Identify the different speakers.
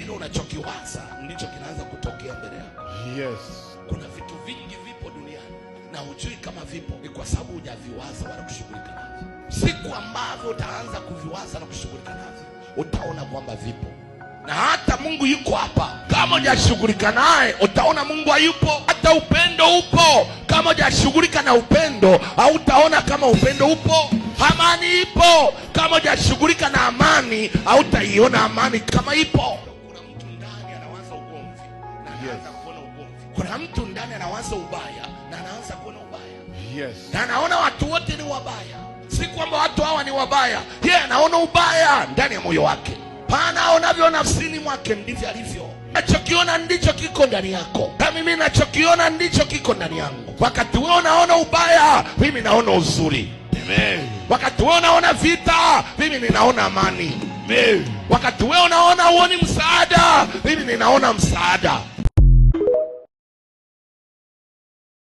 Speaker 1: kile unachokiwaza ndicho kinaanza kutokea mbele yako.
Speaker 2: Yes.
Speaker 1: Kuna vitu vingi vipo duniani na hujui kama vipo, ni kwa sababu hujaviwaza wala kushughulika navyo. Siku ambavyo utaanza kuviwaza na kushughulika navyo, utaona kwamba vipo. Na hata Mungu yuko hapa, kama hujashughulika naye utaona Mungu hayupo. Hata upendo upo, kama hujashughulika na upendo hautaona kama upendo upo. Amani ipo, kama hujashughulika na amani hautaiona amani kama ipo. Kuna mtu ndani anawaza ugomvi na anaanza kuona ugomvi. Kuna mtu ndani anawaza ubaya na anaanza kuona ubaya.
Speaker 2: Yes.
Speaker 1: Na anaona watu wote ni wabaya. Si kwamba watu hawa ni wabaya, yeye anaona ubaya ndani ya moyo wake. Pana aonavyo nafsini mwake ndivyo alivyo. Nachokiona ndicho kiko ndani yako, na mimi nachokiona ndicho kiko ndani yangu. Wakati wewe unaona ubaya, mimi naona uzuri.
Speaker 2: Amen.
Speaker 1: Wakati wewe unaona vita, mimi ninaona amani.
Speaker 2: Amen.
Speaker 1: Wakati wewe unaona huoni msaada, mimi ninaona msaada.